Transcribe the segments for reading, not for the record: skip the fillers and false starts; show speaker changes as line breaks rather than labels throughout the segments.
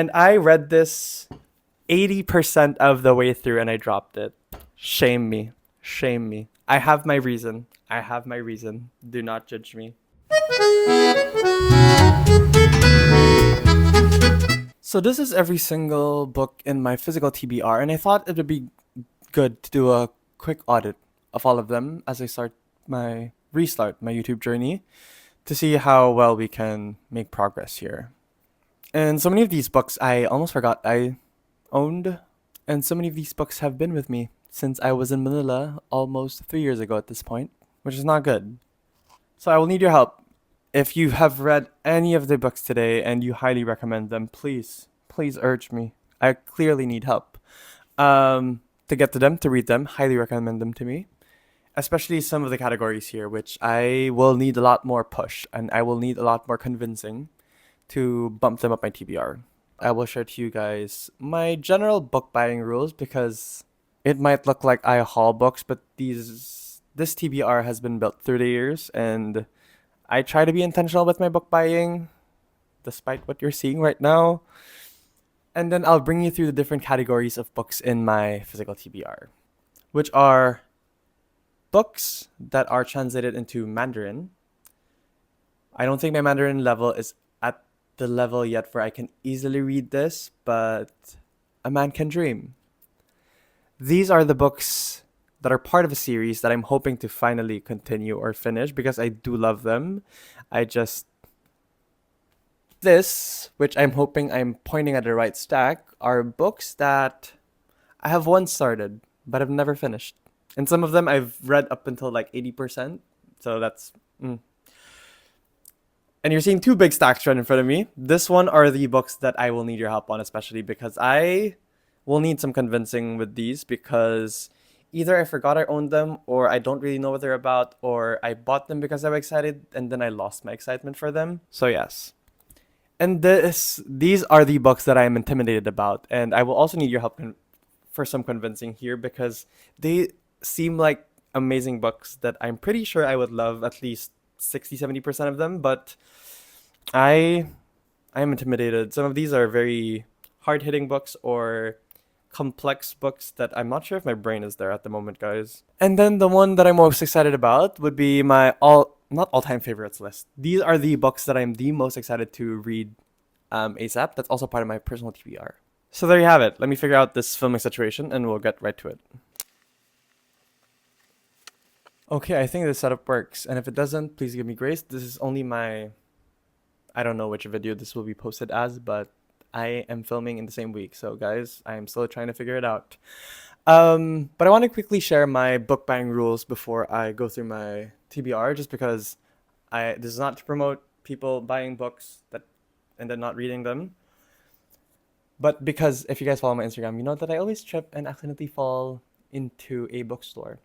And I read this 80% of the way through and I dropped it. Shame me. Shame me. I have my reason. I have my reason. Do not judge me. So this is every single book in my physical TBR, and I thought it would be good to do a quick audit of all of them as I restart my YouTube journey to see how well we can make progress here. And so many of these books I almost forgot I owned, and so many of these books have been with me since I was in Manila almost 3 years ago at this point, which is not good. So I will need your help. If you have read any of the books today and you highly recommend them, please urge me. I clearly need help. To get to them, to read them, highly recommend them to me. Especially some of the categories here, which I will need a lot more push and I will need a lot more convincing to bump them up my TBR. I will share to you guys my general book buying rules because it might look like I haul books, but this TBR has been built through the years and I try to be intentional with my book buying despite what you're seeing right now. And then I'll bring you through the different categories of books in my physical TBR, which are books that are translated into Mandarin. I don't think my Mandarin level is at the level yet where I can easily read this, but a man can dream. These are the books that are part of a series that I'm hoping to finally continue or finish because I do love them. I just this, which I'm hoping I'm pointing at the right stack, are books that I have once started but have never finished. And some of them I've read up until like 80%. So that's. And you're seeing two big stacks right in front of me. This one are the books that I will need your help on, especially because I will need some convincing with these because either I forgot I owned them or I don't really know what they're about or I bought them because I was excited and then I lost my excitement for them. So yes. And these are the books that I am intimidated about. And I will also need your help for some convincing here because they seem like amazing books that I'm pretty sure I would love at least 60-70% of them, but I am intimidated. Some of these are very hard-hitting books or complex books that I'm not sure if my brain is there at the moment, guys. And then the one that I'm most excited about would be my not all-time favorites list. These are the books that I'm the most excited to read ASAP. That's also part of my personal TBR. So there you have it. Let me figure out this filming situation and we'll get right to it. Okay, I think this setup works. And if it doesn't, please give me grace. This is only I don't know which video this will be posted as, but I am filming in the same week. So guys, I am still trying to figure it out. But I want to quickly share my book buying rules before I go through my TBR, just because this is not to promote people buying books and then not reading them. But because if you guys follow my Instagram, you know that I always trip and accidentally fall into a bookstore.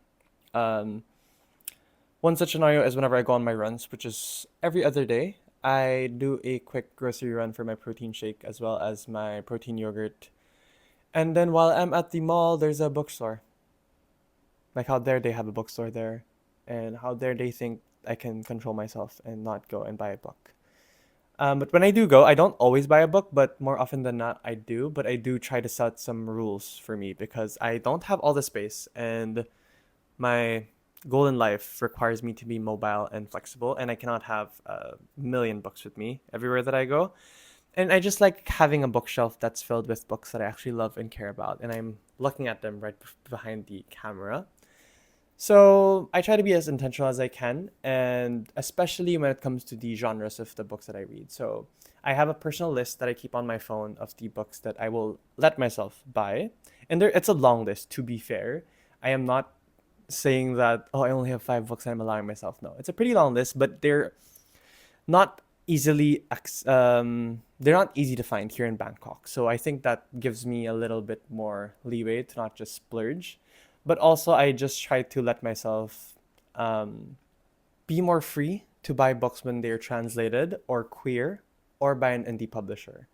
One such scenario is whenever I go on my runs, which is every other day. I do a quick grocery run for my protein shake as well as my protein yogurt. And then while I'm at the mall, there's a bookstore. Like how dare they have a bookstore there? And how dare they think I can control myself and not go and buy a book? But when I do go, I don't always buy a book, but more often than not, I do. But I do try to set some rules for me because I don't have all the space and my goal in life requires me to be mobile and flexible, and I cannot have a million books with me everywhere that I go. And I just like having a bookshelf that's filled with books that I actually love and care about, and I'm looking at them right behind the camera. So I try to be as intentional as I can, and especially when it comes to the genres of the books that I read. So I have a personal list that I keep on my phone of the books that I will let myself buy, and it's a long list. To be fair, I am not saying that I only have 5 books and I'm allowing myself. No, it's a pretty long list, but not easily they're not easy to find here in Bangkok. So I think that gives me a little bit more leeway to not just splurge, but also I just try to let myself be more free to buy books when they're translated or queer or by an indie publisher,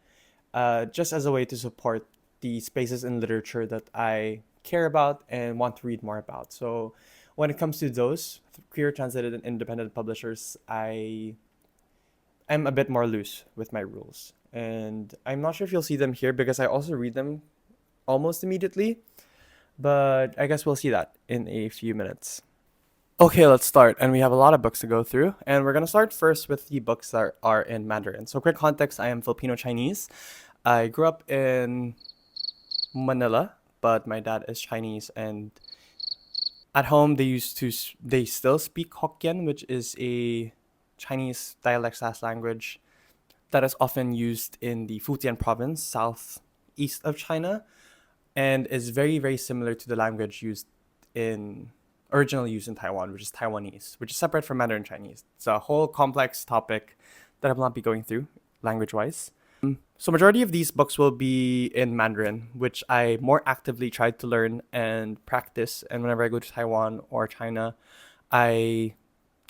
just as a way to support the spaces in literature that I care about and want to read more about. So when it comes to those queer translated and independent publishers, I am a bit more loose with my rules. And I'm not sure if you'll see them here because I also read them almost immediately, but I guess we'll see that in a few minutes. Okay, let's start. And we have a lot of books to go through. And we're going to start first with the books that are in Mandarin. So, quick context, I am Filipino Chinese. I grew up in Manila, but my dad is Chinese. And at home, they still speak Hokkien, which is a Chinese dialect language that is often used in the Fujian province, southeast of China, and is very, very similar to the language originally used in Taiwan, which is Taiwanese, which is separate from Mandarin Chinese. It's a whole complex topic that I will not be going through language-wise. So majority of these books will be in Mandarin, which I more actively tried to learn and practice. And whenever I go to Taiwan or China, I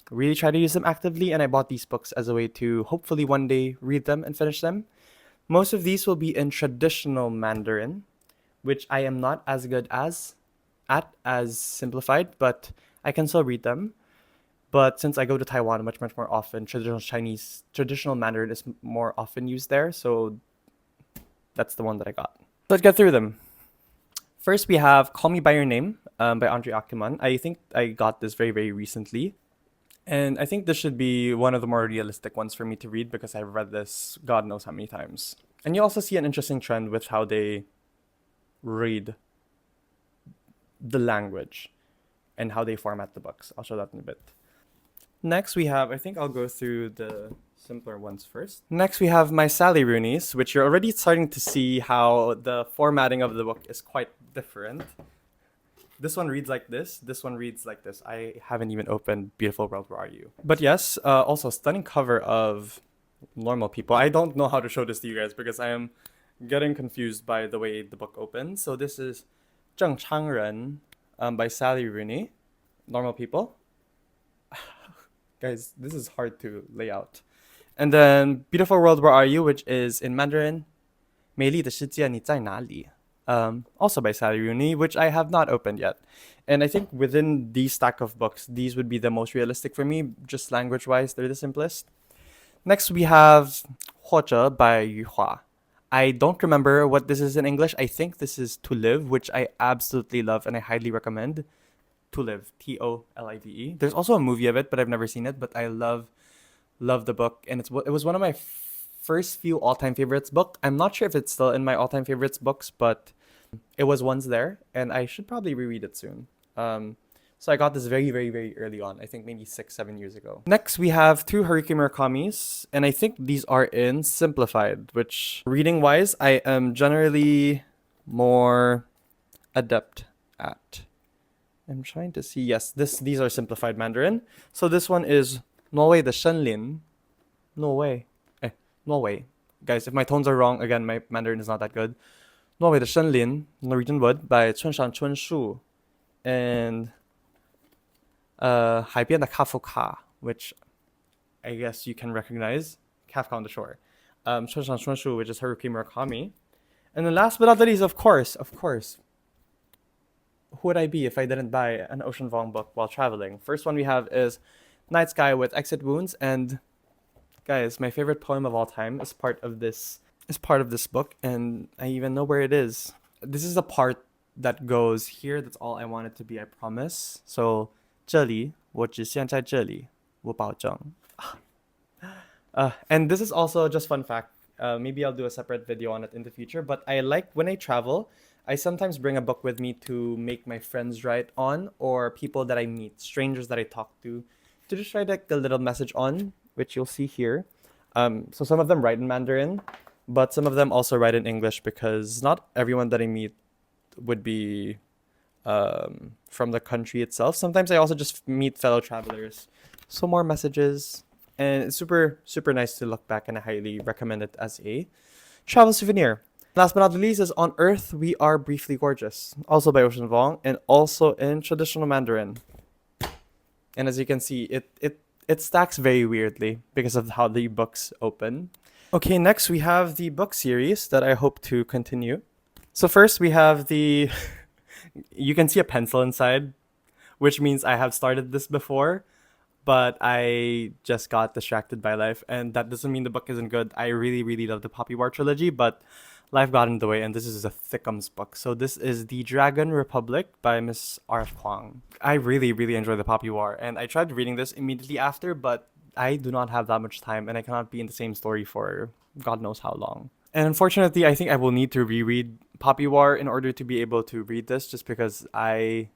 really try to use them actively. And I bought these books as a way to hopefully one day read them and finish them. Most of these will be in traditional Mandarin, which I am not as good as simplified, but I can still read them. But since I go to Taiwan much more often, traditional Mandarin is more often used there, so that's the one that I got. Let's get through them. First, we have Call Me by Your Name by Andre Ackerman. I think I got this very, very recently. And I think this should be one of the more realistic ones for me to read because I've read this God knows how many times. And you also see an interesting trend with how they read the language and how they format the books. I'll show that in a bit. Next, we have, I think I'll go through the simpler ones first. Next, we have My Sally Rooney's, which you're already starting to see how the formatting of the book is quite different. This one reads like this. This one reads like this. I haven't even opened Beautiful World, Where Are You? But yes, also stunning cover of Normal People. I don't know how to show this to you guys because I am getting confused by the way the book opens. So this is 正常人 by Sally Rooney. Normal People. Guys, this is hard to lay out. And then Beautiful World, Where Are You? Which is in Mandarin. 美丽的世界你在哪里? Also by Sally Rooney, which I have not opened yet. And I think within these stack of books, these would be the most realistic for me, just language-wise, they're the simplest. Next, we have 或者 by Yu Hua. I don't remember what this is in English. I think this is To Live, which I absolutely love and I highly recommend. To Live, Tolive. There's also a movie of it, but I've never seen it. But I love the book, and it was one of my first few all-time favorites book. I'm not sure if it's still in my all-time favorites books, but it was once there, and I should probably reread it soon. So I got this very, very, very early on. I think maybe 6-7 years ago. Next, we have 2 Haruki Murakami's, and I think these are in simplified, which reading-wise, I am generally more adept at. I'm trying to see. Yes, these are simplified Mandarin. So this one is 挪威的森林. Norway. Norway. Guys, if my tones are wrong, again, my Mandarin is not that good. 挪威的森林, Norwegian Wood by 村上春树. And 海边的卡夫卡, which I guess you can recognize. Kafka on the Shore. 村上春树, which is Haruki Murakami. And then last but not the least, of course, who would I be if I didn't buy an Ocean Vuong book while traveling? First one we have is Night Sky with Exit Wounds, and guys, my favorite poem of all time is part of this book, and I even know where it is. This is the part that goes here. That's all I want it to be, I promise. So 这里我只想在这里我保证. And this is also just fun fact. Maybe I'll do a separate video on it in the future, but I like when I travel, I sometimes bring a book with me to make my friends write on, or people that I meet, strangers that I talk to just write like a little message on, which you'll see here. So some of them write in Mandarin, but some of them also write in English because not everyone that I meet would be from the country itself. Sometimes I also just meet fellow travelers. So more messages, and it's super, super nice to look back, and I highly recommend it as a travel souvenir. Last but not least is On Earth We Are Briefly Gorgeous, also by Ocean Vuong, and also in traditional Mandarin. And as you can see, it stacks very weirdly because of how the books open. Okay, next we have the book series that I hope to continue. So first we have the, you can see a pencil inside, which means I have started this before. but I just got distracted by life, and that doesn't mean the book isn't good. I really, really love the Poppy War trilogy, but life got in the way, and this is a Thickums book. So this is The Dragon Republic by Miss R.F. Kwang. I really, really enjoy the Poppy War, and I tried reading this immediately after, but I do not have that much time, and I cannot be in the same story for God knows how long. And unfortunately, I think I will need to reread Poppy War in order to be able to read this, just because I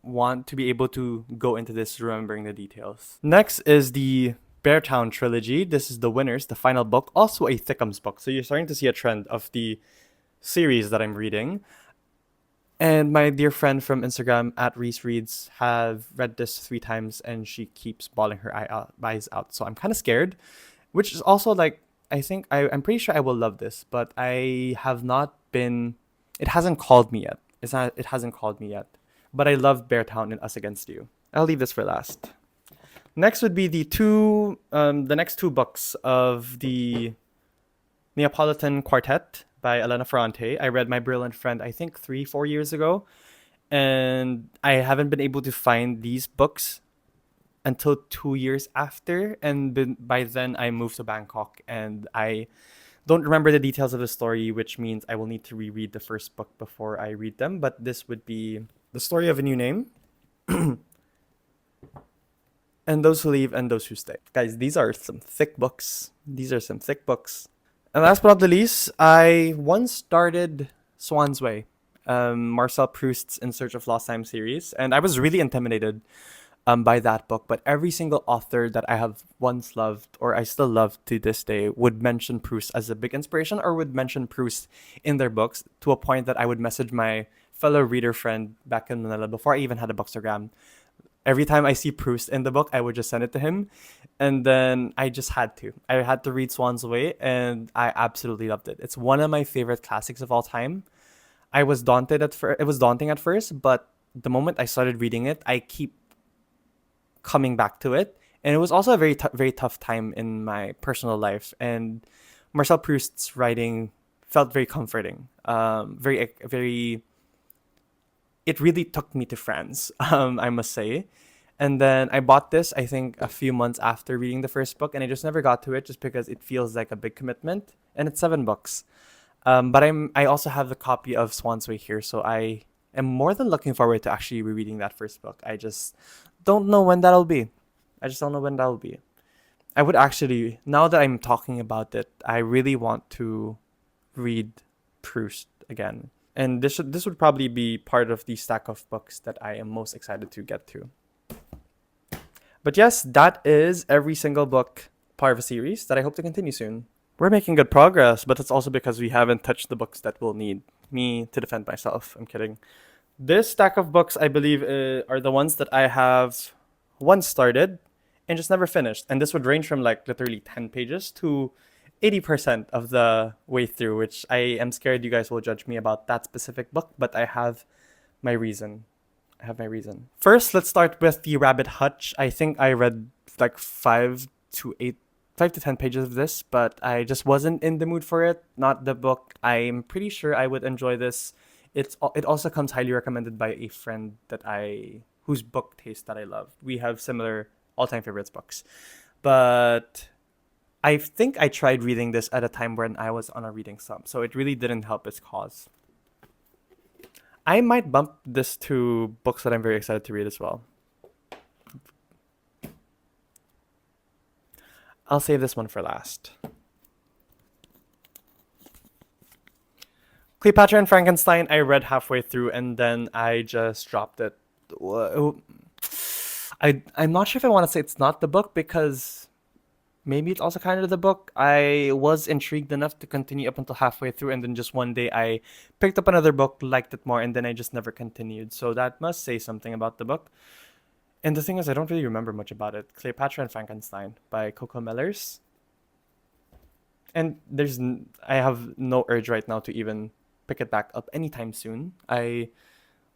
want to be able to go into this remembering the details. Next is the Beartown trilogy. This is the winners, the final book, also a Thickums book. So you're starting to see a trend of the series that I'm reading. And my dear friend from Instagram at Reese Reads have read this 3 times, and she keeps bawling her eyes out. So I'm kind of scared, which is also like, I'm pretty sure I will love this, but I have not been. It hasn't called me yet. It hasn't called me yet. But I love Beartown and Us Against You. I'll leave this for last. Next would be the next 2 books of the Neapolitan Quartet by Elena Ferrante. I read My Brilliant Friend, I think 3-4 years ago, and I haven't been able to find these books until 2 years after, and by then I moved to Bangkok, and I don't remember the details of the story, which means I will need to reread the first book before I read them. But this would be The Story of a New Name, and Those Who Leave and Those Who Stay. Guys, these are some thick books. And last but not the least, I once started Swan's Way, Marcel Proust's In Search of Lost Time series, and I was really intimidated by that book. But every single author that I have once loved, or I still love to this day, would mention Proust as a big inspiration, or would mention Proust in their books, to a point that I would message my fellow reader friend back in Manila before I even had a Bookstagram. Every time I see Proust in the book, I would just send it to him. And then I just had to. I had to read Swan's Way, and I absolutely loved it. It's one of my favorite classics of all time. I was daunted at first. It was daunting at first, but the moment I started reading it, I keep coming back to it. And it was also a very tough time in my personal life. And Marcel Proust's writing felt very comforting. Very. It really took me to France, I must say. And then I bought this, I think, a few months after reading the first book, and I just never got to it, just because it feels like a big commitment, and it's 7 books. But I also have the copy of Swan's Way here, so I am more than looking forward to actually rereading that first book. I just don't know when that'll be. I would actually, now that I'm talking about it, I really want to read Proust again. And this would probably be part of the stack of books that I am most excited to get to. But yes, that is every single book part of a series that I hope to continue soon. We're making good progress, but that's also because we haven't touched the books that will need me to defend myself. I'm kidding. This stack of books, I believe, are the ones that I have once started and just never finished. And this would range from like literally 10 pages to 80% of the way through, which I am scared you guys will judge me about that specific book, but I have my reason. First, let's start with The Rabbit Hutch. I think I read like 5 to 10 pages of this, but I just wasn't in the mood for it. Not the book. I'm pretty sure I would enjoy this. It also comes highly recommended by a friend whose book taste that I love. We have similar all-time favorites books. But I think I tried reading this at a time when I was on a reading slump, so it really didn't help its cause. I might bump this to books that I'm very excited to read as well. I'll save this one for last. Cleopatra and Frankenstein, I read halfway through and then I just dropped it. I'm not sure if I want to say it's not the book, because maybe it's also kind of the book. I was intrigued enough to continue up until halfway through, and then just one day I picked up another book, liked it more, and then I just never continued. So that must say something about the book. And the thing is, I don't really remember much about it. Cleopatra and Frankenstein by Coco Mellers. And I have no urge right now to even pick it back up anytime soon. I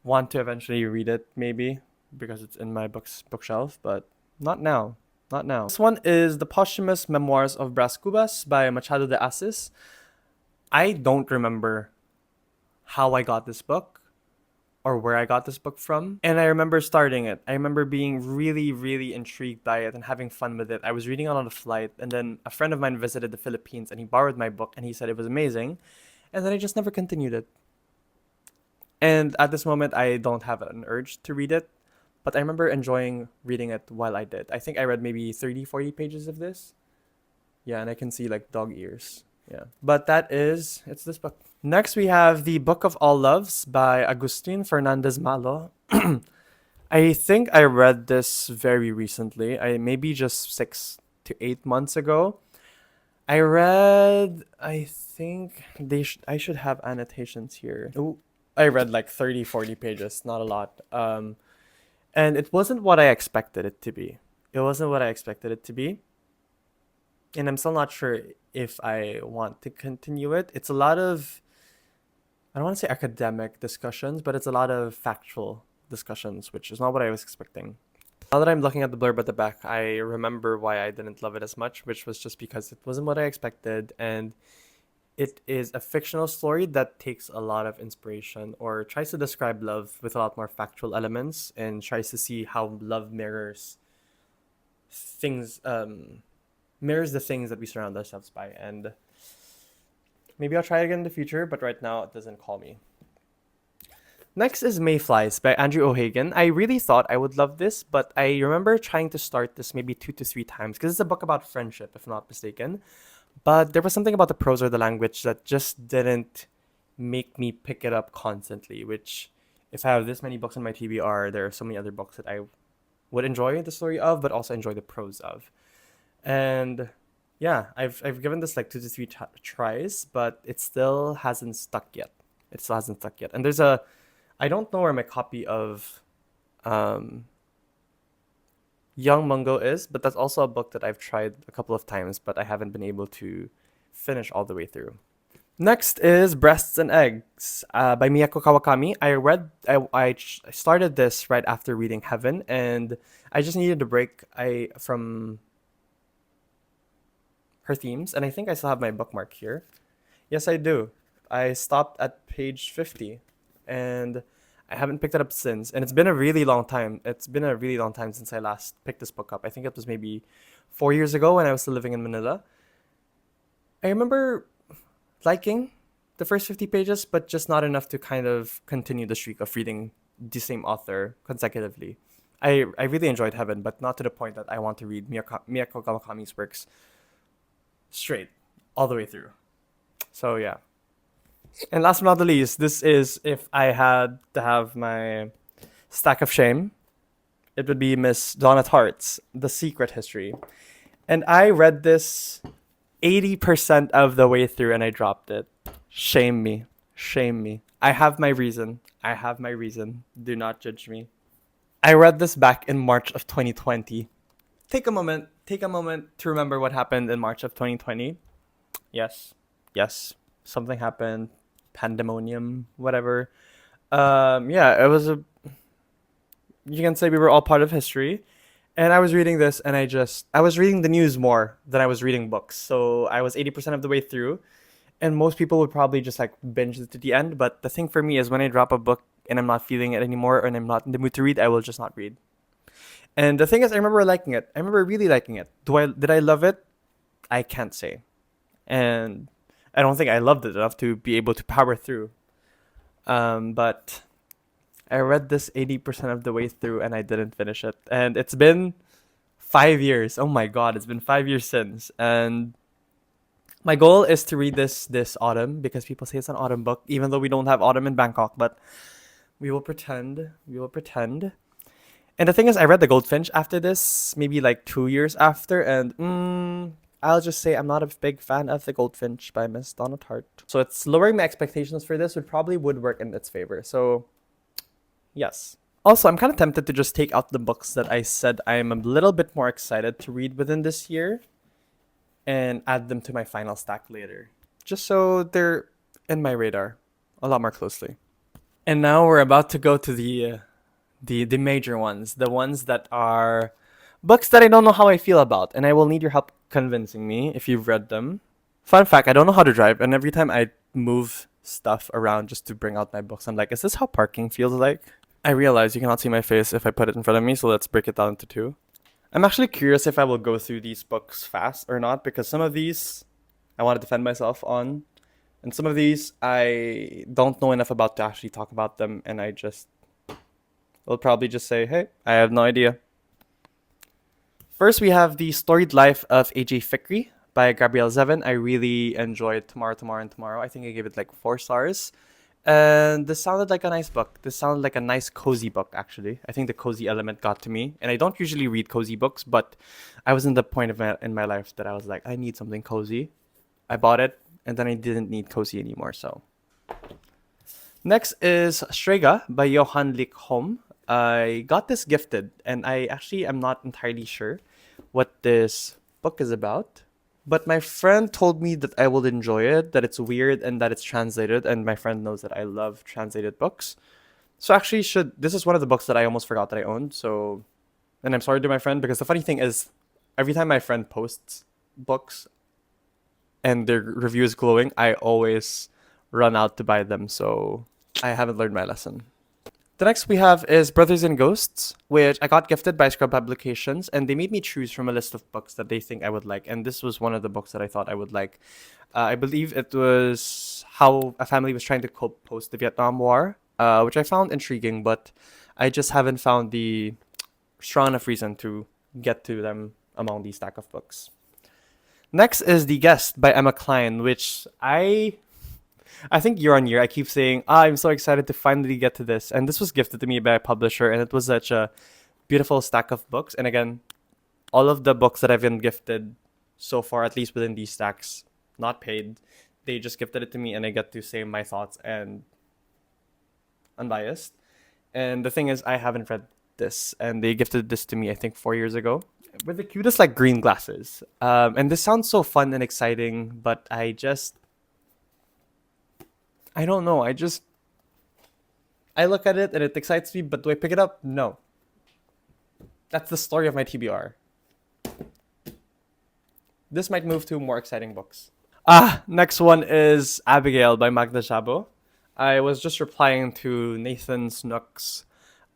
want to eventually read it, maybe, because it's in my bookshelf, but not now. This one is The Posthumous Memoirs of Bras Cubas by Machado de Assis. I don't remember how I got this book or where I got this book from. And I remember starting it. I remember being really, really intrigued by it and having fun with it. I was reading it on a flight, and then a friend of mine visited the Philippines and he borrowed my book and he said it was amazing. And then I just never continued it. And at this moment, I don't have an urge to read it, but I remember enjoying reading it while I did. I think I read maybe 30, 40 pages of this. Yeah, and I can see like dog ears. Yeah. But it's this book. Next, we have The Book of All Loves by Agustin Fernandez Malo. I think I read this very recently. I maybe just 6 to 8 months ago. I think I should have annotations here. Oh, I read like 30, 40 pages, not a lot. And it wasn't what I expected it to be. It wasn't what I expected it to be. And I'm still not sure if I want to continue it. It's a lot of, I don't want to say academic discussions, but it's a lot of factual discussions, which is not what I was expecting. Now that I'm looking at the blurb at the back, I remember why I didn't love it as much, which was just because it wasn't what I expected. And it is a fictional story that takes a lot of inspiration or tries to describe love with a lot more factual elements and tries to see how love things, mirrors the things that we surround ourselves by. And maybe I'll try it again in the future, but right now it doesn't call me. Next is Mayflies by Andrew O'Hagan. I really thought I would love this, but I remember trying to start this maybe 2 to 3 times because it's a book about friendship, if not mistaken. But there was something about the prose or the language that just didn't make me pick it up constantly, which, if I have this many books in my TBR, there are so many other books that I would enjoy the story of, but also enjoy the prose of. And yeah, I've given this like 2 to 3 tries, but it still hasn't stuck yet. And I don't know where my copy of Young Mungo is, but that's also a book that I've tried a couple of times, but I haven't been able to finish all the way through. Next is Breasts and Eggs by Miyako Kawakami. I started this right after reading Heaven, and I just needed a break from her themes, and I think I still have my bookmark here. Yes, I do. I stopped at page 50, and I haven't picked it up since. And it's been a really long time. It's been a really long time since I last picked this book up. I think it was maybe 4 years ago when I was still living in Manila. I remember liking the first 50 pages, but just not enough to kind of continue the streak of reading the same author consecutively. I really enjoyed Heaven, but not to the point that I want to read Miyako Kawakami's works straight, all the way through. So yeah. And last but not the least, this is, if I had to have my stack of shame, it would be Miss Donna Tartt's The Secret History. And I read this 80% of the way through and I dropped it. Shame me. Shame me. I have my reason. Do not judge me. I read this back in March of 2020. Take a moment to remember what happened in March of 2020. Yes. Something happened. Pandemonium, whatever. Yeah, you can say we were all part of history. And I was reading this and I was reading the news more than I was reading books. So I was 80% of the way through. And most people would probably just like binge it to the end. But the thing for me is when I drop a book and I'm not feeling it anymore and I'm not in the mood to read, I will just not read. And the thing is, I remember liking it. I remember really liking it. Did I love it? I can't say. And I don't think I loved it enough to be able to power through. But I read this 80% of the way through and I didn't finish it. And it's been 5 years. Oh my god, it's been 5 years since. And my goal is to read this autumn because people say it's an autumn book, even though we don't have autumn in Bangkok. But we will pretend. And the thing is, I read The Goldfinch after this, maybe like 2 years after. And I'll just say I'm not a big fan of The Goldfinch by Miss Donna Tartt. So it's lowering my expectations for this would work in its favor. So, yes. Also, I'm kind of tempted to just take out the books that I said I'm a little bit more excited to read within this year and add them to my final stack later. Just so they're in my radar a lot more closely. And now we're about to go to the major ones. The ones that are books that I don't know how I feel about. And I will need your help convincing me if you've read them. Fun fact, I don't know how to drive. And every time I move stuff around just to bring out my books. I'm like, is this how parking feels like? I realize you cannot see my face if I put it in front of me, so let's break it down into two. I'm actually curious if I will go through these books fast or not, because some of these I want to defend myself on, and some of these I don't know enough about to actually talk about them, and I just will probably just say, hey, I have no idea. First, we have The Storied Life of A.J. Fikri by Gabrielle Zevin. I really enjoyed Tomorrow, Tomorrow, and Tomorrow. I think I gave it like 4 stars. And this sounded like a nice book. This sounded like a nice, cozy book, actually. I think the cozy element got to me. And I don't usually read cozy books, but I was in the point in my life that I was like, I need something cozy. I bought it, and then I didn't need cozy anymore, so. Next is Strega by Johan Lik Holm. I got this gifted, and I actually am not entirely sure what this book is about. But my friend told me that I will enjoy it, that it's weird, and that it's translated. And my friend knows that I love translated books. So actually, this is one of the books that I almost forgot that I owned. So, and I'm sorry to my friend, because the funny thing is, every time my friend posts books and their review is glowing, I always run out to buy them. So I haven't learned my lesson. The next we have is Brothers and Ghosts, which I got gifted by Scrub Publications, and they made me choose from a list of books that they think I would like, and this was one of the books that I thought I would like. I believe it was how a family was trying to cope post the Vietnam War, which I found intriguing, but I just haven't found the strong enough reason to get to them among the stack of books. Next is The Guest by Emma Klein, which I think year on year, I keep saying, I'm so excited to finally get to this. And this was gifted to me by a publisher, and it was such a beautiful stack of books. And again, all of the books that I've been gifted so far, at least within these stacks, not paid, they just gifted it to me, and I get to say my thoughts and unbiased. And the thing is, I haven't read this, and they gifted this to me, I think, 4 years ago, with the cutest, like, green glasses. And this sounds so fun and exciting, but I don't know. I look at it and it excites me, but do I pick it up? No. That's the story of my TBR. This might move to more exciting books. Next one is Abigail by Magda Szabo. I was just replying to Nathan Snook's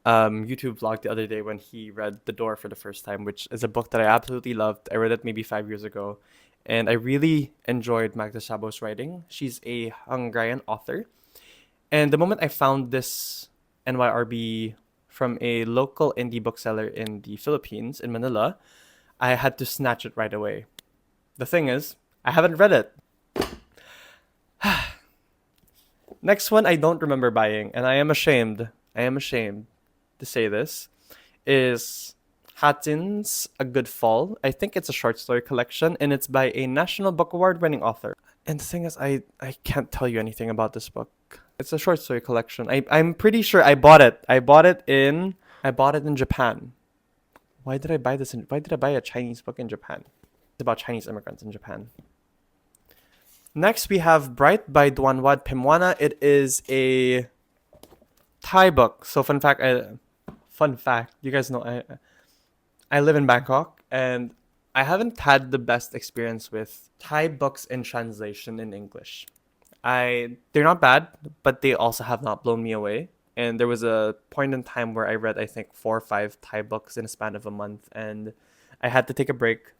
YouTube vlog the other day when he read The Door for the first time, which is a book that I absolutely loved. I read it maybe 5 years ago. And I really enjoyed Magda Szabo's writing. She's a Hungarian author. And the moment I found this NYRB from a local indie bookseller in the Philippines, in Manila, I had to snatch it right away. The thing is, I haven't read it. Next one I don't remember buying, and I am ashamed to say this, is Hatton's A Good Fall. I think it's a short story collection, and it's by a National Book Award winning author. And the thing is, I can't tell you anything about this book. It's a short story collection. I'm pretty sure I bought it. I bought it in Japan. Why did I buy a Chinese book in Japan? It's about Chinese immigrants in Japan. Next, we have Bright by Duanwad Pimwana. It is a Thai book. So fun fact, you guys know I live in Bangkok, and I haven't had the best experience with Thai books in translation in English. They're not bad, but they also have not blown me away. And there was a point in time where I read, I think, 4 or 5 Thai books in a span of a month, and I had to take a break.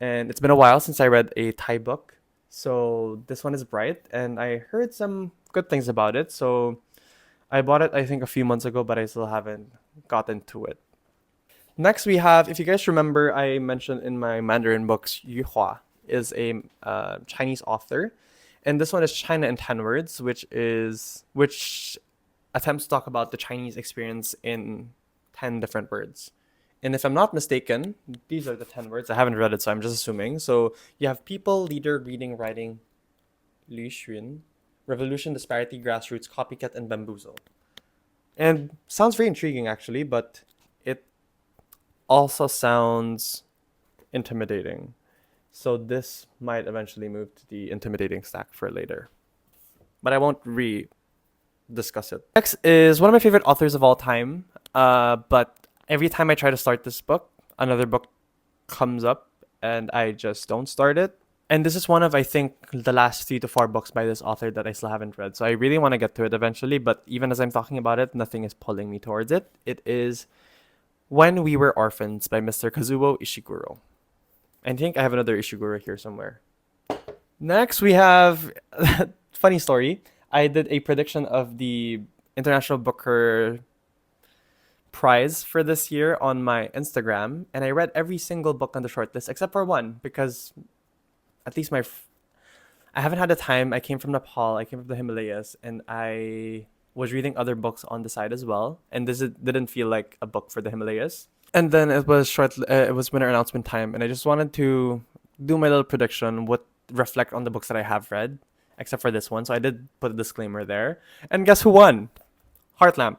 And it's been a while since I read a Thai book. So this one is Bright, and I heard some good things about it. So I bought it, I think, a few months ago, but I still haven't gotten to it. Next, we have, if you guys remember, I mentioned in my Mandarin books, Yu Hua is a Chinese author. And this one is China in 10 Words, which attempts to talk about the Chinese experience in 10 different words. And if I'm not mistaken, these are the 10 words. I haven't read it, so I'm just assuming. So you have people, leader, reading, writing, Lu Xun, revolution, disparity, grassroots, copycat, and bamboozle. And sounds very intriguing, actually, but it also sounds intimidating. So this might eventually move to the intimidating stack for later. But I won't discuss it. Next is one of my favorite authors of all time, but every time I try to start this book, another book comes up and I just don't start it. And this is one of, I think, the last 3 to 4 books by this author that I still haven't read. So I really want to get to it eventually, but even as I'm talking about it, nothing is pulling me towards it. It is When We Were Orphans by Mr. Kazuo Ishiguro. I think I have another Ishiguro here somewhere. Next, we have funny story. I did a prediction of the International Booker Prize for this year on my Instagram, and I read every single book on the shortlist except for one because at least I haven't had the time. I came from Nepal, I came from the Himalayas, and I was reading other books on the side as well. And didn't feel like a book for the Himalayas. And then it was it was winter announcement time, and I just wanted to do my little prediction, what reflect on the books that I have read, except for this one. So I did put a disclaimer there. And guess who won? Heartlamp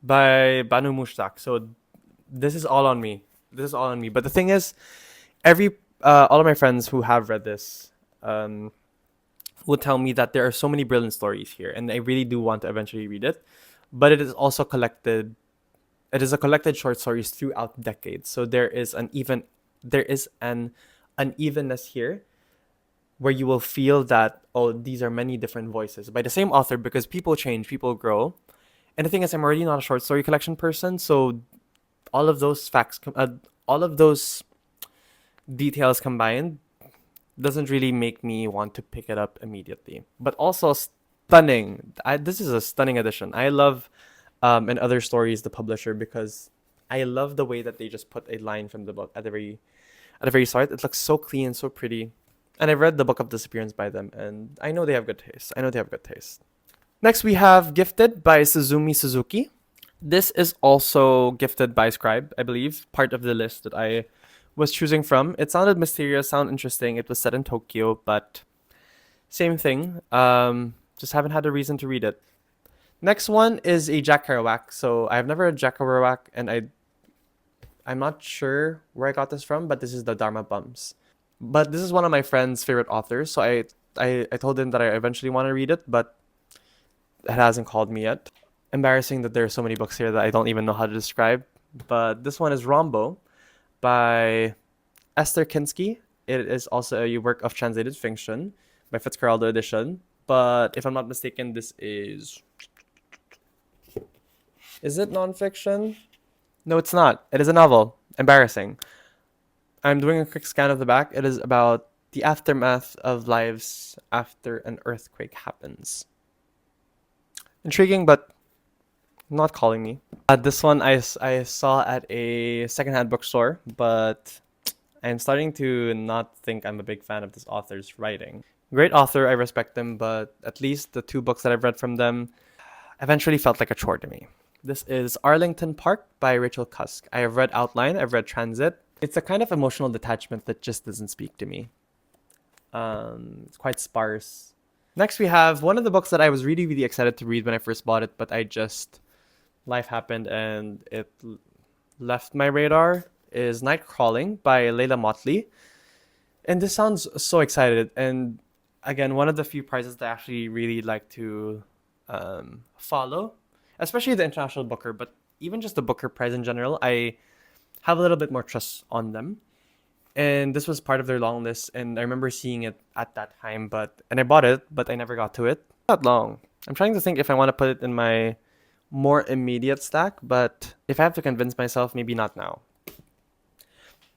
by Banu Mushtaq. So this is all on me. This is all on me. But the thing is, all of my friends who have read this will tell me that there are so many brilliant stories here, and I really do want to eventually read it. But it is also collected. It is a collected short stories throughout decades. So there is an unevenness here, where you will feel that, oh, these are many different voices by the same author, because people change, people grow. And the thing is, I'm already not a short story collection person, so all of those all of those details combined doesn't really make me want to pick it up immediately. But also stunning. This is a stunning edition. I love in Other Stories, the publisher, because I love the way that they just put a line from the book at the very start. It looks so clean, so pretty. And I've read the Book of Disappearance by them, and I know they have good taste. Next, we have Gifted by Suzumi Suzuki. This is also gifted by Scribe, I believe, part of the list that I was choosing from. It sounded mysterious, sounded interesting. It was set in Tokyo, but same thing. Just haven't had a reason to read it. Next one is a Jack Kerouac. So I've never read Jack Kerouac, and I'm not sure where I got this from, but this is the Dharma Bums. But this is one of my friend's favorite authors, so I told him that I eventually want to read it, but it hasn't called me yet. Embarrassing that there are so many books here that I don't even know how to describe. But this one is Rombo by Esther Kinsky. It is also a work of translated fiction by Fitzcarraldo edition. But if I'm not mistaken, this is it nonfiction? No, it's not. It is a novel. Embarrassing. I'm doing a quick scan of the back. It is about the aftermath of lives after an earthquake happens. Intriguing, but not calling me. This one I saw at a secondhand bookstore, but I'm starting to not think I'm a big fan of this author's writing. Great author, I respect him, but at least the 2 books that I've read from them eventually felt like a chore to me. This is Arlington Park by Rachel Cusk. I have read Outline, I've read Transit. It's a kind of emotional detachment that just doesn't speak to me. It's quite sparse. Next, we have one of the books that I was really, really excited to read when I first bought it, but life happened and it left my radar, is Night Crawling by Layla Motley. And this sounds so excited. And again, one of the few prizes that I actually really like to follow, especially the International Booker, but even just the Booker Prize in general, I have a little bit more trust on them. And this was part of their long list, and I remember seeing it at that time, and I bought it, but I never got to it. Not long. I'm trying to think if I want to put it in my more immediate stack, but if I have to convince myself, maybe not now.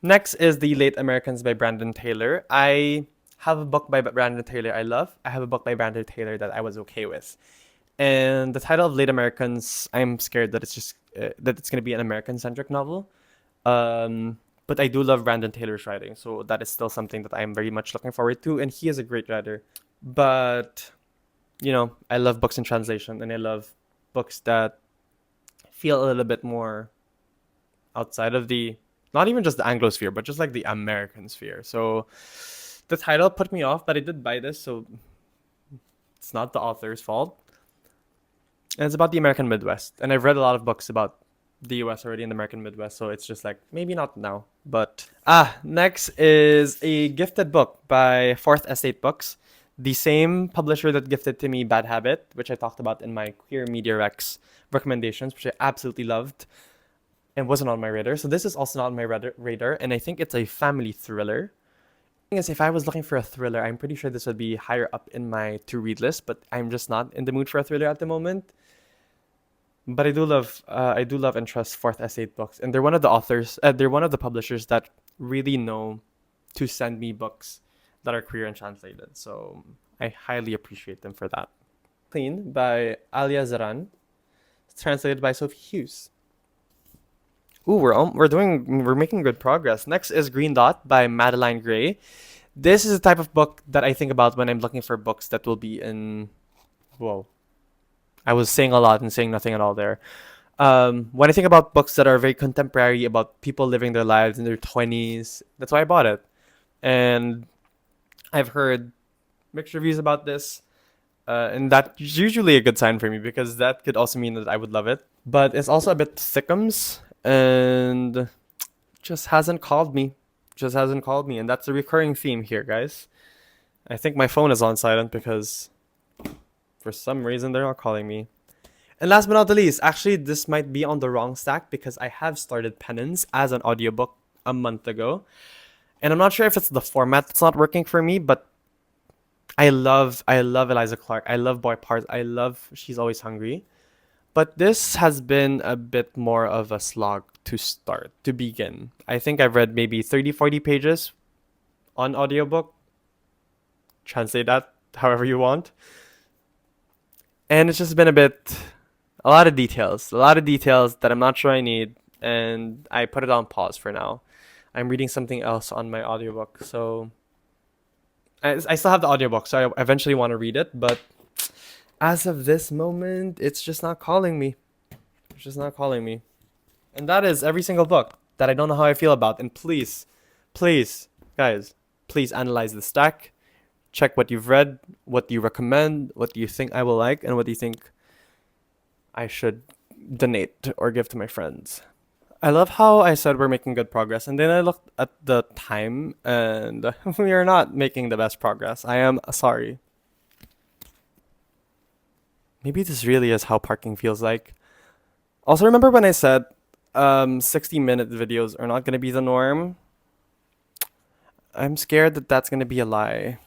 Next is The Late Americans by Brandon Taylor. I have a book by Brandon Taylor I love. I have a book by Brandon Taylor that I was okay with. And the title of Late Americans, I'm scared that it's going to be an American-centric novel. But I do love Brandon Taylor's writing, so that is still something that I'm very much looking forward to, and he is a great writer. But, I love books in translation, and I love books that feel a little bit more outside of not even just the Anglo sphere, but just like the American sphere. So the title put me off, but I did buy this, so it's not the author's fault. And it's about the American Midwest, and I've read a lot of books about the US already in the American Midwest, so it's just like, maybe not now. But next is a gifted book by Fourth Estate Books, the same publisher that gifted to me Bad Habit, which I talked about in my Queer Media Rex recommendations, which I absolutely loved and wasn't on my radar. So this is also not on my radar, and I think it's a family thriller. Thing is, if I was looking for a thriller, I'm pretty sure this would be higher up in my to-read list, but I'm just not in the mood for a thriller at the moment. But I do love and trust Fourth Estate Books, and they're one of the authors, they're one of the publishers that really know to send me books that are queer and translated. So I highly appreciate them for that. Clean by Alia Zaran, translated by Sophie Hughes. Ooh, we're making good progress. Next is Green Dot by Madeline Gray. This is the type of book that I think about when I'm looking for books that will be in. Whoa, I was saying a lot and saying nothing at all there. When I think about books that are very contemporary about people living their lives in their 20s, that's why I bought it. And I've heard mixed reviews about this, and that's usually a good sign for me because that could also mean that I would love it. But it's also a bit thickums and just hasn't called me. Just hasn't called me, and that's a recurring theme here, guys. I think my phone is on silent because for some reason they're not calling me. And last but not the least, actually this might be on the wrong stack because I have started Penance as an audiobook a month ago. And I'm not sure if it's the format that's not working for me, but I love Eliza Clark. I love Boy Parts. I love She's Always Hungry. But this has been a bit more of a slog to start, to begin. I think I've read maybe 30, 40 pages on audiobook. Translate that however you want. And it's just been a lot of details that I'm not sure I need. And I put it on pause for now. I'm reading something else on my audiobook. So I still have the audiobook, so I eventually want to read it. But as of this moment, it's just not calling me. It's just not calling me. And that is every single book that I don't know how I feel about. And please, please, guys, please analyze the stack. Check what you've read, what do you recommend, what do you think I will like, and what do you think I should donate or give to my friends. I love how I said we're making good progress, and then I looked at the time, and we are not making the best progress. I am sorry. Maybe this really is how parking feels like. Also, remember when I said 60-minute videos are not going to be the norm? I'm scared that that's going to be a lie.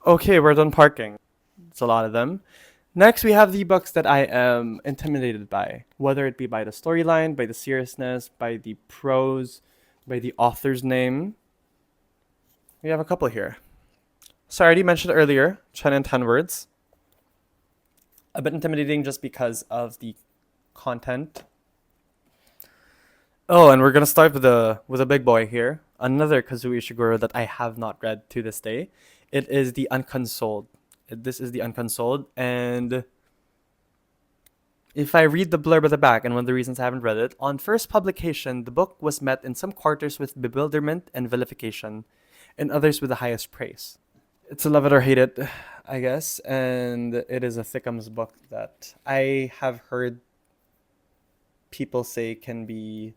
Okay, we're done parking. It's a lot of them. Next, we have the books that I am intimidated by, whether it be by the storyline, by the seriousness, by the prose, by the author's name. We have a couple here. So I already mentioned earlier, Chen and 10 Words. A bit intimidating just because of the content. Oh, and we're gonna start with a big boy here. Another Kazuo Ishiguro that I have not read to this day. It is The Unconsoled. This is The Unconsoled, and if I read the blurb at the back, and one of the reasons I haven't read it, on first publication, the book was met in some quarters with bewilderment and vilification, in others with the highest praise. It's a love it or hate it, I guess, and it is a Thickums book that I have heard people say can be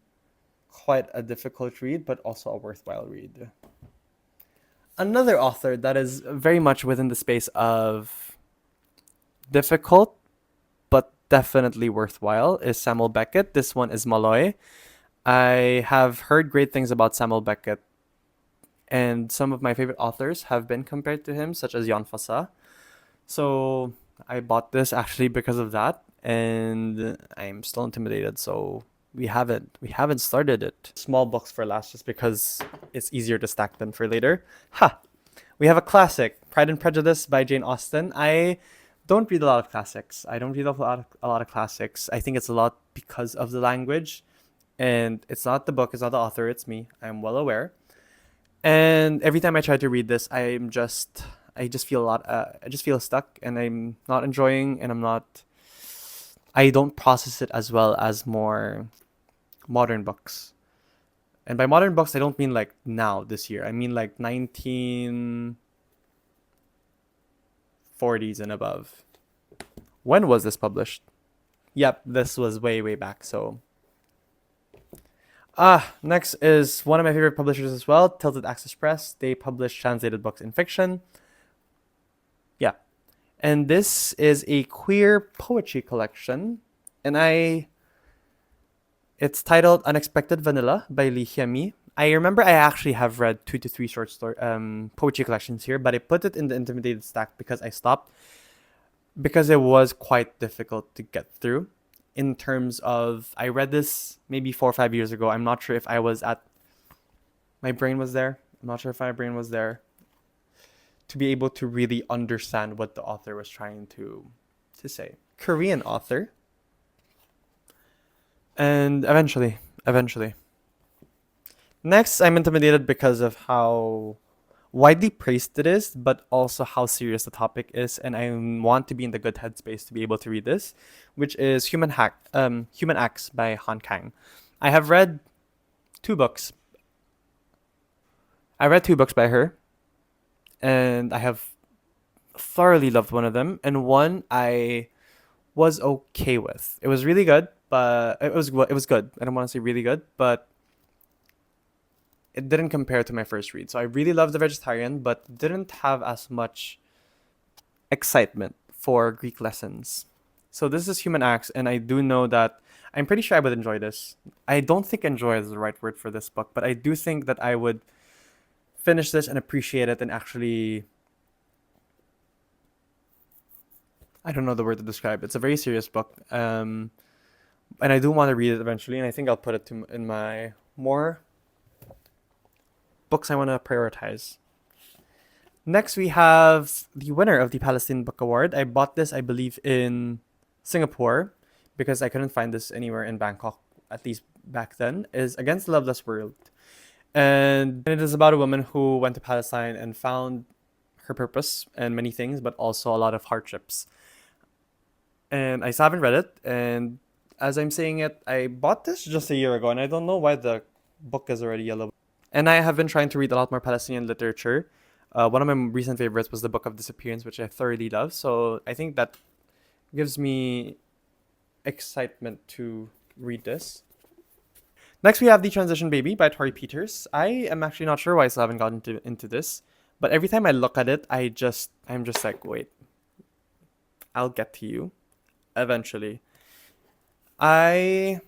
quite a difficult read, but also a worthwhile read. Another author that is very much within the space of difficult, but definitely worthwhile is Samuel Beckett. This one is Malloy. I have heard great things about Samuel Beckett, and some of my favorite authors have been compared to him, such as Jan Fosse. So I bought this actually because of that, and I'm still intimidated. So we haven't started it. Small books for last, just because it's easier to stack them for later. Ha! We have a classic, Pride and Prejudice by Jane Austen. I don't read a lot of classics. I don't read a lot of classics. I think it's a lot because of the language, and it's not the book, it's not the author, it's me. I'm well aware. And every time I try to read this, I just feel a lot. I just feel stuck, and I'm not enjoying, and I don't process it as well as more modern books. And by modern books, I don't mean like now, this year. I mean like 1940s and above. When was this published? Yep, this was way, way back. So, next is one of my favorite publishers as well, Tilted Access Press. They publish translated books in fiction. Yeah. And this is a queer poetry collection. And It's titled Unexpected Vanilla by Lee Hyemi. I remember I actually have read 2 to 3 short story poetry collections here, but I put it in the intimidated stack because I stopped because it was quite difficult to get through. In terms of, I read this maybe 4 or 5 years ago. I'm not sure if I was at my brain was there. I'm not sure if my brain was there to be able to really understand what the author was trying to say. Korean author. And eventually. Next, I'm intimidated because of how widely praised it is, but also how serious the topic is, and I want to be in the good headspace to be able to read this, which is Human Acts by Han Kang. I have read 2 books. I read 2 books by her, and I have thoroughly loved one of them, and one I was okay with. It was really good, but it was good. I don't want to say really good, but it didn't compare to my first read. So I really loved The Vegetarian, but didn't have as much excitement for Greek lessons. So this is Human Acts, and I do know that I'm pretty sure I would enjoy this. I don't think enjoy is the right word for this book, but I do think that I would finish this and appreciate it and actually, I don't know the word to describe. It's a very serious book. And I do want to read it eventually, and I think I'll put it in my more books I want to prioritize. Next, we have the winner of the Palestine Book Award. I bought this, I believe, in Singapore because I couldn't find this anywhere in Bangkok, at least back then, is Against the Loveless World. And it is about a woman who went to Palestine and found her purpose and many things, but also a lot of hardships. And I still haven't read it. And as I'm saying it, I bought this just a year ago, and I don't know why the book is already yellow. And I have been trying to read a lot more Palestinian literature. One of my recent favorites was the Book of Disappearance, which I thoroughly love. So I think that gives me excitement to read this. Next, we have The Transition Baby by Tori Peters. I am actually not sure why I still haven't gotten into this, but every time I look at it, I'm just like, wait, I'll get to you eventually. I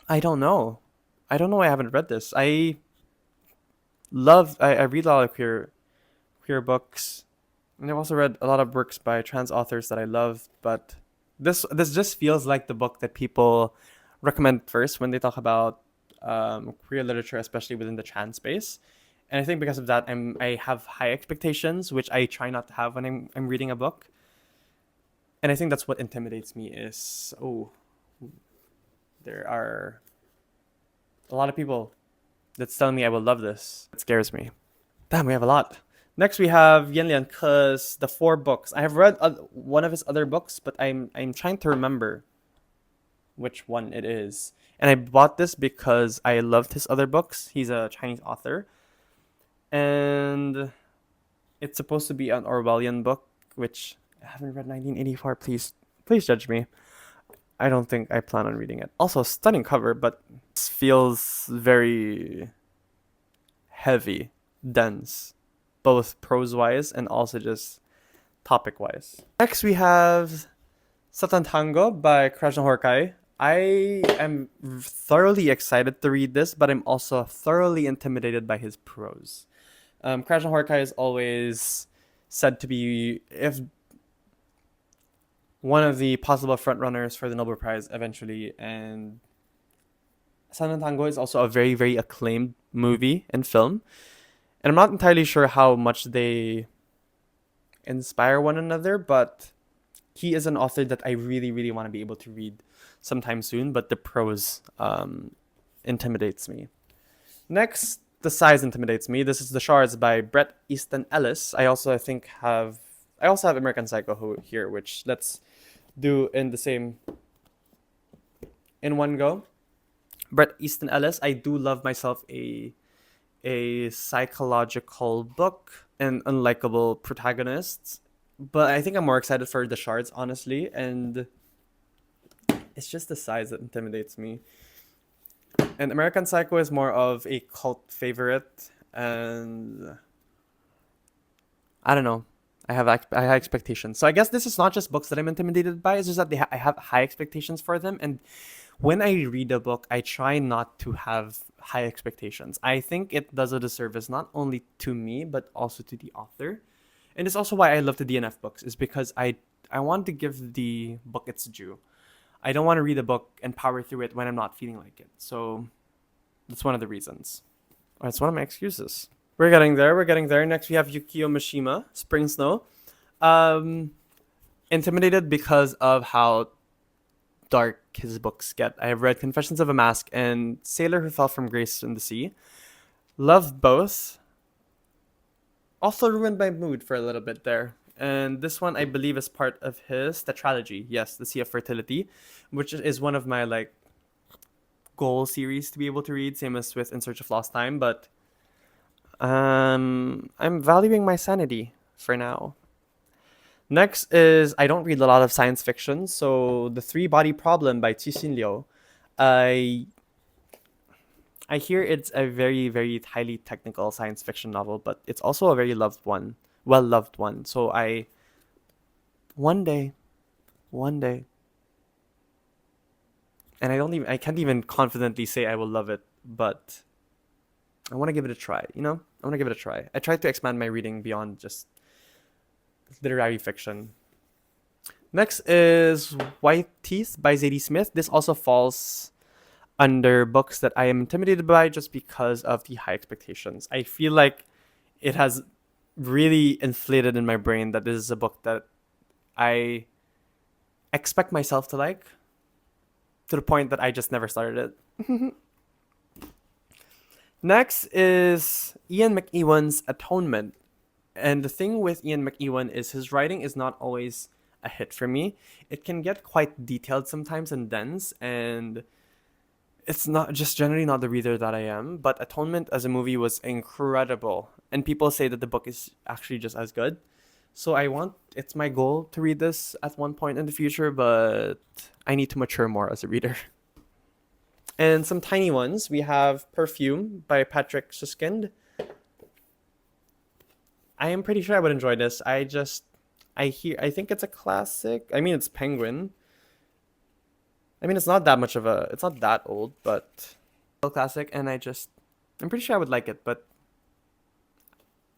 don't know. I don't know why I haven't read this. I read a lot of queer books, and I've also read a lot of works by trans authors that I love, but this just feels like the book that people recommend first when they talk about queer literature, especially within the trans space. And I think because of that, I have high expectations, which I try not to have when I'm reading a book. And I think that's what intimidates me is, there are a lot of people that's telling me I will love this. It scares me. Damn, we have a lot. Next, we have Yen Lian Ke's The 4 Books. I have read one of his other books, but I'm trying to remember which one it is. And I bought this because I loved his other books. He's a Chinese author. And it's supposed to be an Orwellian book, which I haven't read 1984. Please judge me. I don't think I plan on reading it. Also, stunning cover, but this feels very heavy, dense, both prose-wise and also just topic-wise. Next, we have Satan Tango by Krishna Horkai. I am thoroughly excited to read this, but I'm also thoroughly intimidated by his prose. Krishna Horkai is always said to be, if one of the possible frontrunners for the Nobel Prize eventually, and Satan Tango is also a very, very acclaimed movie and film. And I'm not entirely sure how much they inspire one another, but he is an author that I really, really want to be able to read sometime soon, but the prose intimidates me. Next, the size intimidates me. This is The Shards by Bret Easton Ellis. I also have American Psycho here, which let's do in one go. Bret Easton Ellis, I do love myself a psychological book and unlikable protagonists, but I think I'm more excited for The Shards, honestly, and it's just the size that intimidates me. And American Psycho is more of a cult favorite, and I don't know. I have high expectations. So I guess this is not just books that I'm intimidated by. It's just that I have high expectations for them. And when I read a book, I try not to have high expectations. I think it does a disservice not only to me but also to the author. And it's also why I love the DNF books, is because I want to give the book its due. I don't want to read a book and power through it when I'm not feeling like it. So that's one of the reasons. That's one of my excuses. We're getting there. We're getting there. Next, we have Yukio Mishima, Spring Snow. Um, Intimidated because of how dark his books get. I have read Confessions of a Mask and Sailor Who Fell from Grace in the Sea. Loved both. Also ruined my mood for a little bit there. And this one, I believe, is part of his tetralogy. Yes, The Sea of Fertility, which is one of my like goal series to be able to read. Same as with In Search of Lost Time, but I'm valuing my sanity for now. Next is I don't read a lot of science fiction, so The Three Body Problem by Cixin Liu. I I hear it's a very, very highly technical science fiction novel, but it's also a very loved one, well loved one. So one day, one day, and I can't even confidently say I will love it, but I want to give it a try. I want to give it a try. I tried to expand my reading beyond just literary fiction. Next is White Teeth by Zadie Smith. This also falls under books that I am intimidated by just because of the high expectations. I feel like it has really inflated in my brain that this is a book that I expect myself to like, to the point that I just never started it. Next is Ian McEwan's Atonement. And the thing with Ian McEwan is his writing is not always a hit for me. It can get quite detailed sometimes and dense, and it's not just generally not the reader that I am. But Atonement as a movie was incredible, and people say that the book is actually just as good. So it's my goal to read this at one point in the future, but I need to mature more as a reader. And some tiny ones. We have Perfume by Patrick Suskind. I am pretty sure I would enjoy this. I think it's a classic. I mean, it's Penguin. I mean, it's not that old, but it's a classic, and I'm pretty sure I would like it, but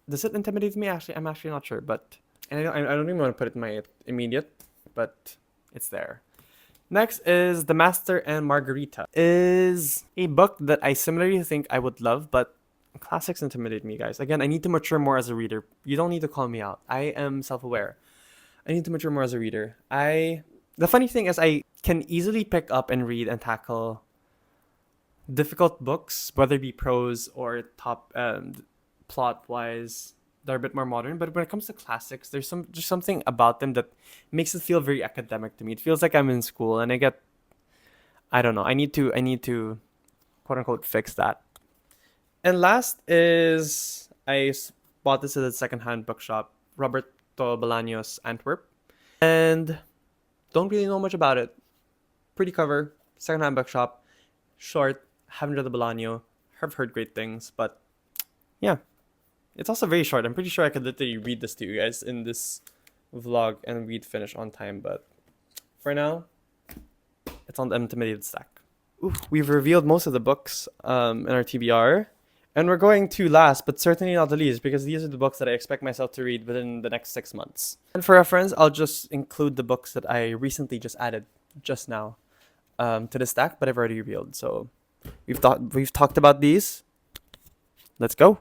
does it intimidate me? Actually, I'm actually not sure, but, and I don't even want to put it in my immediate, but it's there. Next is The Master and Margarita. Is a book that I similarly think I would love, but classics intimidate me, guys. Again, I need to mature more as a reader. You don't need to call me out. I am self-aware. I need to mature more as a reader. The funny thing is I can easily pick up and read and tackle difficult books, whether it be prose or top plot-wise, that are a bit more modern. But when it comes to classics, there's something about them that makes it feel very academic to me. It feels like I'm in school, and I don't know. I need to quote unquote fix that. And last is bought this at a secondhand bookshop, Roberto Bolaños Antwerp, and don't really know much about it. Pretty cover, secondhand bookshop, short. Haven't read the Bolaño. Have heard great things, but yeah, it's also very short. I'm pretty sure I could literally read this to you guys in this vlog and we'd finish on time, but for now, it's on the intimidated stack. Oof, we've revealed most of the books in our TBR. And we're going to last, but certainly not the least, because these are the books that I expect myself to read within the next 6 months. And for reference, I'll just include the books that I recently just added just now to the stack, but I've already revealed. So we've talked about these. Let's go.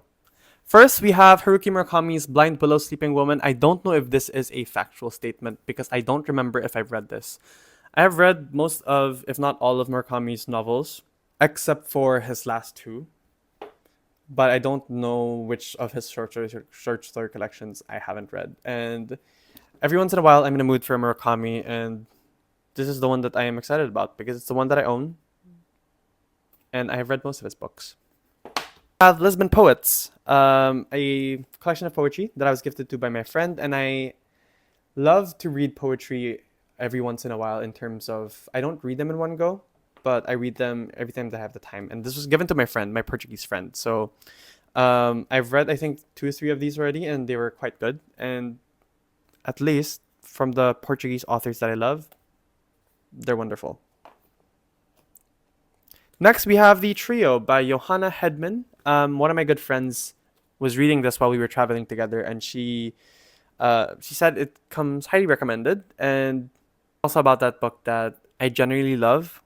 First, we have Haruki Murakami's Blind Willow Sleeping Woman. I don't know if this is a factual statement because I don't remember if I've read this. I have read most of, if not all of Murakami's novels, except for his last two. But I don't know which of his short story collections I haven't read. And every once in a while, I'm in a mood for Murakami, and this is the one that I am excited about because it's the one that I own, and I have read most of his books. I have Lisbon Poets, a collection of poetry that I was gifted to by my friend, and I love to read poetry every once in a while in terms of, I don't read them in one go, but I read them every time that I have the time. And this was given to my friend, my Portuguese friend. So I've read, I think, 2 or 3 of these already, and they were quite good. And at least from the Portuguese authors that I love, they're wonderful. Next, we have The Trio by Johanna Hedman. One of my good friends was reading this while we were traveling together, and she said it comes highly recommended. And also about that book that I generally love,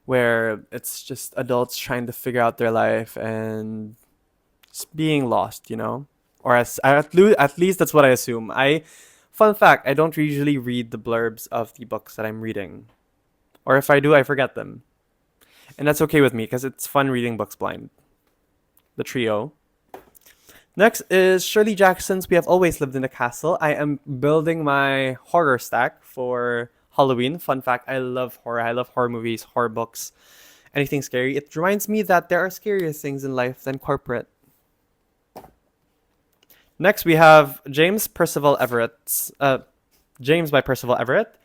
where it's just adults trying to figure out their life and just being lost, you know? Or at least that's what I assume. Fun fact, I don't usually read the blurbs of the books that I'm reading. Or if I do, I forget them. And that's okay with me because it's fun reading books blind. The Trio. Next is Shirley Jackson's We Have Always Lived in a Castle. I am building my horror stack for Halloween. Fun fact, I love horror. I love horror movies, horror books, anything scary. It reminds me that there are scarier things in life than corporate. Next, we have James Percival Everett's James by Percival Everett.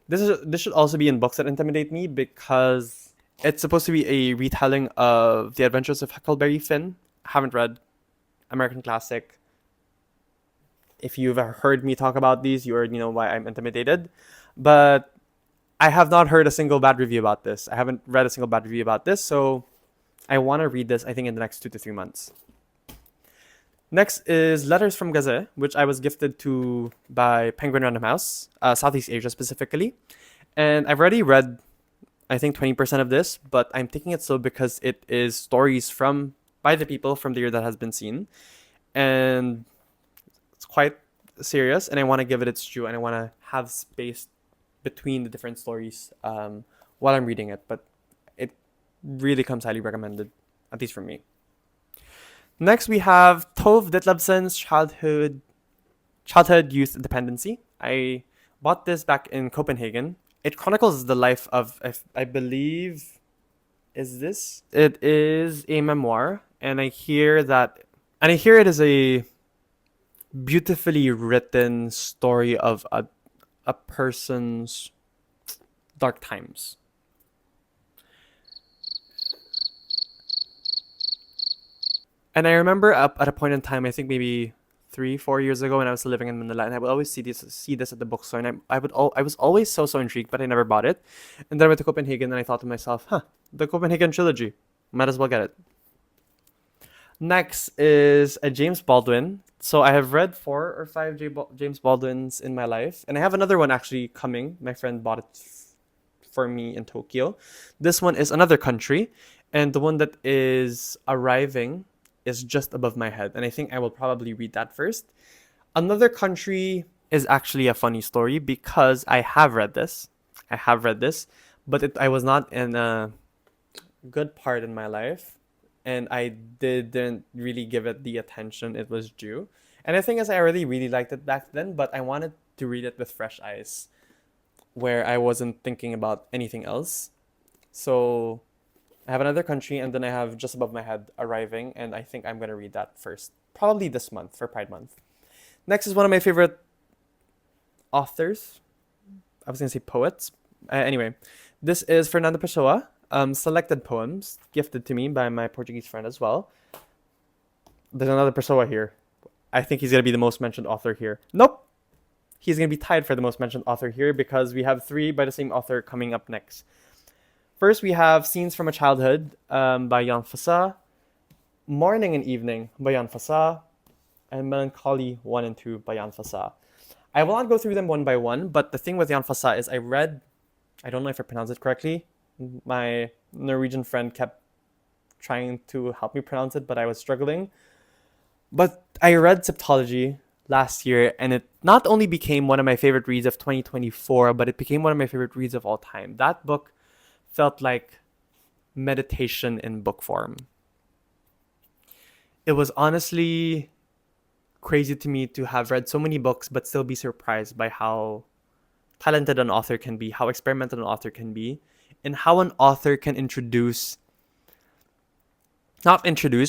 This should also be in Books That Intimidate Me because it's supposed to be a retelling of The Adventures of Huckleberry Finn. Haven't read. American classic. If you've heard me talk about these, you already know why I'm intimidated. But I have not heard a single bad review about this. I haven't read a single bad review about this, so I want to read this, I think, in the next 2 to 3 months. Next is Letters from Gazette, which I was gifted to by Penguin Random House, Southeast Asia specifically. And I've already read, I think, 20% of this, but I'm taking it slow because it is stories by the people from the year that has been seen. And it's quite serious, and I want to give it its due, and I want to have space between the different stories while I'm reading it. But it really comes highly recommended, at least for me. Next, we have Tove Ditlevsen's Childhood Youth Dependency. I bought this back in Copenhagen. It chronicles the life of, I believe, it is a memoir, and I hear it is a beautifully written story of a person's dark times. And I remember at a point in time, I think maybe 3-4 years ago, when I was still living in Manila, and I would always see this at the bookstore, and I was always so intrigued, but I never bought it. And then I went to Copenhagen, and I thought to myself, the Copenhagen trilogy, might as well get it. Next is a James Baldwin. So I have read 4 or 5 James Baldwins in my life, and I have another one actually coming. My friend bought it for me in Tokyo. This one is Another Country, and the one that is arriving is just above my head, and I think I will probably read that first. Another Country is actually a funny story because I have read this, but I was not in a good part in my life, and I didn't really give it the attention it was due. And I think as I already really liked it back then, but I wanted to read it with fresh eyes, where I wasn't thinking about anything else. So I have Another Country, and then I have Just Above My Head arriving, and I think I'm going to read that first. Probably this month for Pride Month. Next is one of my favorite authors. I was going to say poets. Anyway, this is Fernando Pessoa. Selected poems gifted to me by my Portuguese friend as well. There's another Pessoa here. I think he's going to be the most mentioned author here. Nope. He's going to be tied for the most mentioned author here because we have 3 by the same author coming up next. First, we have Scenes from a Childhood by Jan Fossa, Morning and Evening by Jan Fossa, and Melancholy 1 and 2 by Jan Fossa. I will not go through them one by one, but the thing with Jan Fossa is I don't know if I pronounced it correctly. My Norwegian friend kept trying to help me pronounce it, but I was struggling. But I read Septology last year, and it not only became one of my favorite reads of 2024, but it became one of my favorite reads of all time. That book felt like meditation in book form. It was honestly crazy to me to have read so many books but still be surprised by how talented an author can be, how experimental an author can be, and how an author can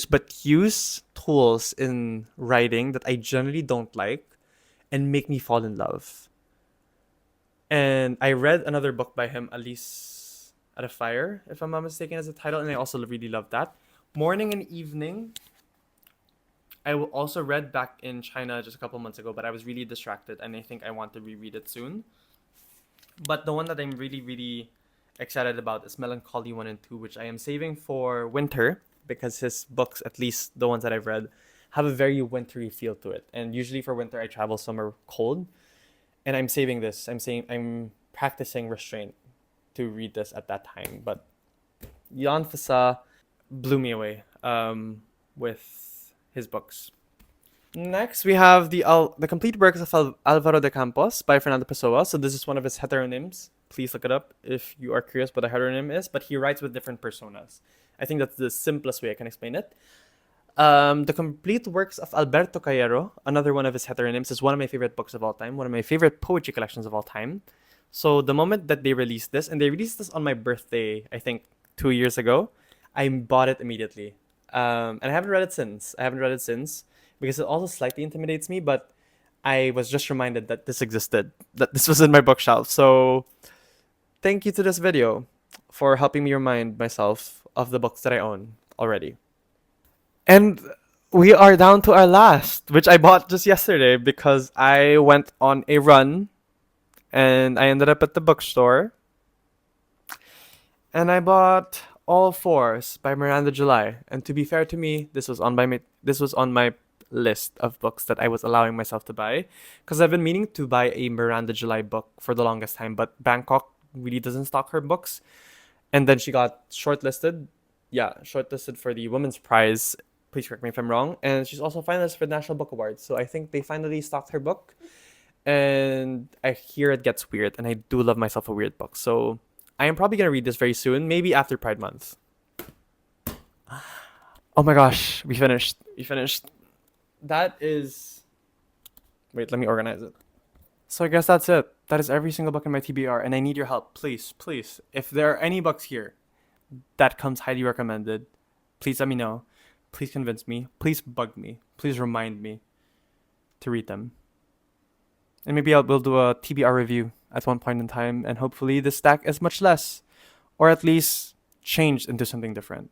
but use tools in writing that I generally don't like and make me fall in love. And I read another book by him, Alice at a Fire, if I'm not mistaken, as a title, and I also really love that. Morning and Evening. also read back in China just a couple months ago, but I was really distracted, and I think I want to reread it soon. But the one that I'm really, really excited about is Melancholy 1 and 2, which I am saving for winter because his books, at least the ones that I've read, have a very wintry feel to it. And usually for winter, I travel somewhere cold, and I'm saving this. I'm practicing restraint to read this at that time. But Jan Fasa blew me away with his books. Next, we have the complete works of Alvaro de Campos by Fernando Pessoa. So this is one of his heteronyms. Please look it up if you are curious what a heteronym is. But he writes with different personas. I think that's the simplest way I can explain it. The complete works of Alberto Cayero, another one of his heteronyms, is one of my favorite books of all time. One of my favorite poetry collections of all time. So the moment that they released this, and they released this on my birthday, I think 2 years ago, I bought it immediately. And I haven't read it since. Because it also slightly intimidates me, but I was just reminded that this existed, that this was in my bookshelf. So thank you to this video for helping me remind myself of the books that I own already. And we are down to our last, which I bought just yesterday because I went on a run and I ended up at the bookstore. And I bought All Fours by Miranda July. And to be fair to me, this was on my list of books that I was allowing myself to buy, because I've been meaning to buy a Miranda July book for the longest time, but Bangkok really doesn't stock her books. And then she got shortlisted for the Women's Prize. Please correct me if I'm wrong. And she's also finalist for the National Book Awards. So I think they finally stocked her book. And I hear it gets weird, and I do love myself a weird book. So I am probably going to read this very soon, maybe after Pride Month. Oh my gosh, we finished. That is... Wait, let me organize it. So I guess that's it. That is every single book in my TBR, and I need your help. Please. If there are any books here that comes highly recommended, please let me know. Please convince me. Please bug me. Please remind me to read them. And maybe we'll do a TBR review at one point in time, and hopefully this stack is much less, or at least changed into something different.